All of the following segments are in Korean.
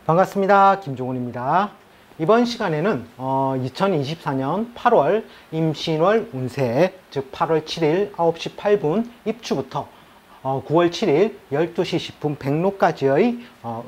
반갑습니다. 김종훈입니다. 이번 시간에는 2024년 8월 임신월 운세, 즉 8월 7일 9시 8분 입추부터 9월 7일 12시 10분 백로까지의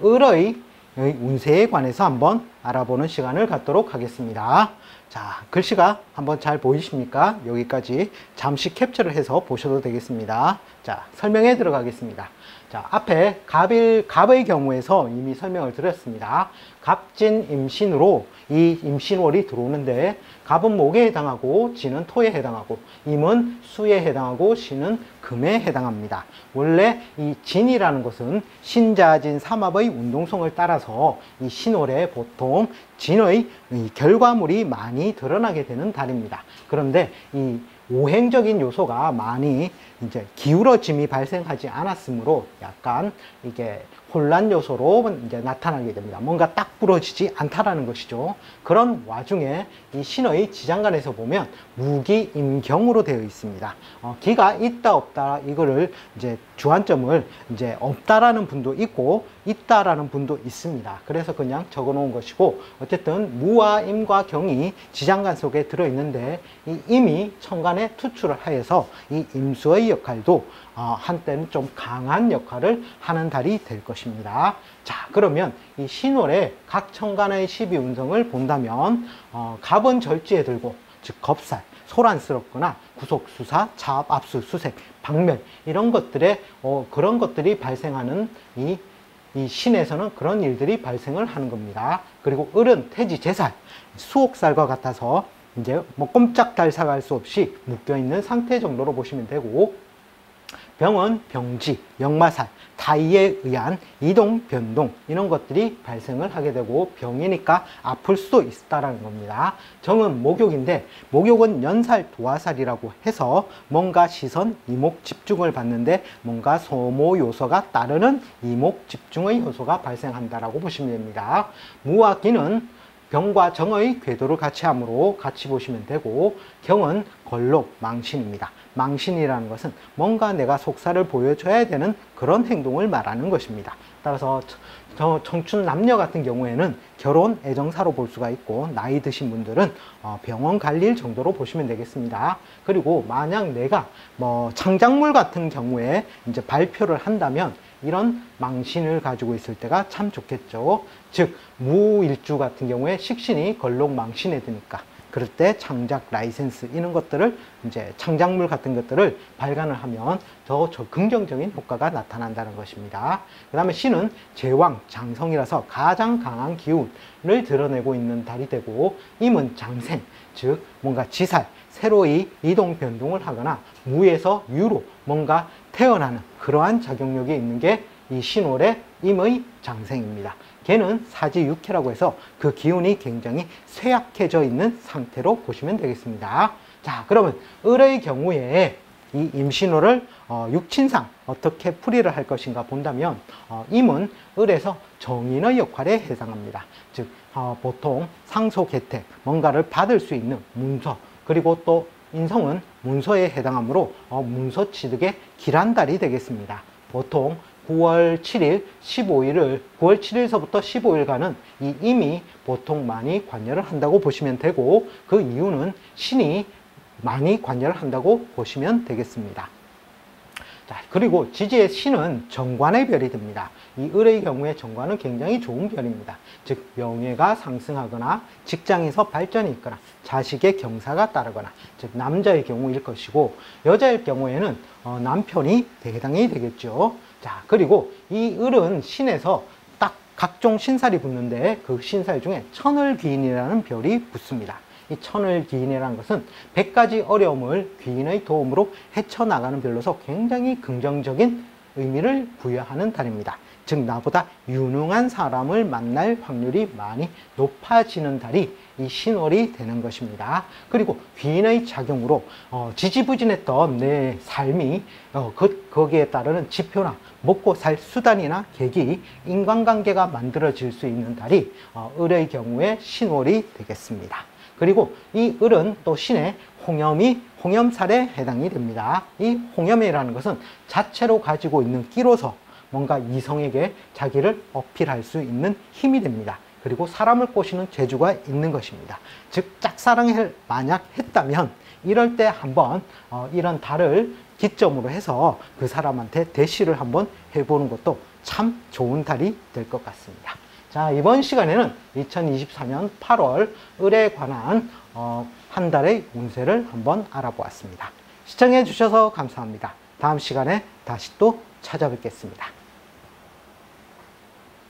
을의 운세에 관해서 한번 알아보는 시간을 갖도록 하겠습니다. 자, 글씨가 한번 잘 보이십니까? 여기까지 잠시 캡처를 해서 보셔도 되겠습니다. 자, 설명에 들어가겠습니다. 자, 앞에 갑의 경우에서 이미 설명을 드렸습니다. 갑진 임신으로 이 임신월이 들어오는데, 갑은 목에 해당하고 진은 토에 해당하고 임은 수에 해당하고 신은 금에 해당합니다. 원래 이 진이라는 것은 신자진 삼합의 운동성을 따라서 이 신월에 보통 진의 결과물이 많이 드러나게 되는 달입니다. 그런데 이 오행적인 요소가 많이 이제 기울어짐이 발생하지 않았으므로 약간 이게 혼란 요소로 이제 나타나게 됩니다. 뭔가 딱 부러지지 않다라는 것이죠. 그런 와중에 이 신의 지장간에서 보면 무기임경으로 되어 있습니다. 기가 있다 없다 이거를 이제 주안점을 이제 없다라는 분도 있고 있다라는 분도 있습니다. 그래서 그냥 적어 놓은 것이고, 어쨌든 무와 임과 경이 지장간 속에 들어 있는데, 이 임이 천간에 투출을 하여서 이 임수의 역할도 한때는 좀 강한 역할을 하는 달이 될 것입니다. 자, 그러면 이 신월의 각 천간의 12운성을 본다면 갑은 절지에 들고, 즉 겁살, 소란스럽거나 구속수사, 차압, 압수, 수색, 박멸 이런 것들의 그런 것들이 발생하는 이 신에서는 그런 일들이 발생을 하는 겁니다. 그리고 을은 태지, 제살, 수옥살과 같아서 이제 뭐 꼼짝달싹할 수 없이 묶여있는 상태 정도로 보시면 되고, 병은 병지, 역마살, 타이에 의한 이동, 변동 이런 것들이 발생을 하게 되고, 병이니까 아플 수도 있다라는 겁니다. 정은 목욕인데, 목욕은 연살, 도화살이라고 해서 뭔가 시선, 이목 집중을 받는데 뭔가 소모 요소가 따르는 이목 집중의 요소가 발생한다라고 보시면 됩니다. 무와 기는 병과 정의 궤도를 같이 함으로 같이 보시면 되고, 경은 걸록, 망신입니다. 망신이라는 것은 뭔가 내가 속살을 보여줘야 되는 그런 행동을 말하는 것입니다. 따라서 청춘 남녀 같은 경우에는 결혼 애정사로 볼 수가 있고, 나이 드신 분들은 병원 갈 일 정도로 보시면 되겠습니다. 그리고 만약 내가 뭐 창작물 같은 경우에 이제 발표를 한다면 이런 망신을 가지고 있을 때가 참 좋겠죠. 즉 무일주 같은 경우에 식신이 걸록 망신에 드니까, 그럴 때 창작 라이센스 이런 것들을 이제 창작물 같은 것들을 발간을 하면 더 긍정적인 효과가 나타난다는 것입니다. 그 다음에 신은 제왕, 장성이라서 가장 강한 기운을 드러내고 있는 달이 되고, 임은 장생, 즉 뭔가 지살, 새로이 이동 변동을 하거나 무에서 유로 뭔가 태어나는 그러한 작용력이 있는 게 이 신월의 임의 장생입니다. 걔는 사지육해라고 해서 그 기운이 굉장히 쇠약해져 있는 상태로 보시면 되겠습니다. 자, 그러면 을의 경우에 이 임신월을 육친상 어떻게 풀이를 할 것인가 본다면, 임은 을에서 정인의 역할에 해당합니다. 즉 보통 상속 혜택, 뭔가를 받을 수 있는 문서, 그리고 또 인성은 문서에 해당하므로 문서 취득의 길한 달이 되겠습니다. 보통 9월 7일, 15일을 9월 7일서부터 15일간은 이 임이 보통 많이 관여를 한다고 보시면 되고, 그 이유는 신이 많이 관여를 한다고 보시면 되겠습니다. 자, 그리고 지지의 신은 정관의 별이 됩니다. 이 을의 경우에 정관은 굉장히 좋은 별입니다. 즉 명예가 상승하거나 직장에서 발전이 있거나 자식의 경사가 따르거나, 즉 남자의 경우일 것이고, 여자일 경우에는 남편이 해당이 되겠죠. 자, 그리고 이 을은 신에서 딱 각종 신살이 붙는데, 그 신살 중에 천을귀인이라는 별이 붙습니다. 이 천을귀인이라는 것은 100가지 어려움을 귀인의 도움으로 헤쳐나가는 별로서 굉장히 긍정적인 의미를 부여하는 달입니다. 즉 나보다 유능한 사람을 만날 확률이 많이 높아지는 달이 이 신월이 되는 것입니다. 그리고 귀인의 작용으로 지지부진했던 내 삶이 거기에 따르는 지표나 먹고 살 수단이나 계기, 인간관계가 만들어질 수 있는 달이 을의 경우에 신월이 되겠습니다. 그리고 이 을은 또 신의 홍염살에 해당이 됩니다. 이 홍염이라는 것은 자체로 가지고 있는 끼로서 뭔가 이성에게 자기를 어필할 수 있는 힘이 됩니다. 그리고 사람을 꼬시는 재주가 있는 것입니다. 즉 짝사랑을 만약 했다면 이럴 때 한번 이런 달을 기점으로 해서 그 사람한테 대시를 한번 해보는 것도 참 좋은 달이 될 것 같습니다. 자, 이번 시간에는 2024년 8월 을에 관한 한 달의 운세를 한번 알아보았습니다. 시청해 주셔서 감사합니다. 다음 시간에 다시 또 찾아뵙겠습니다.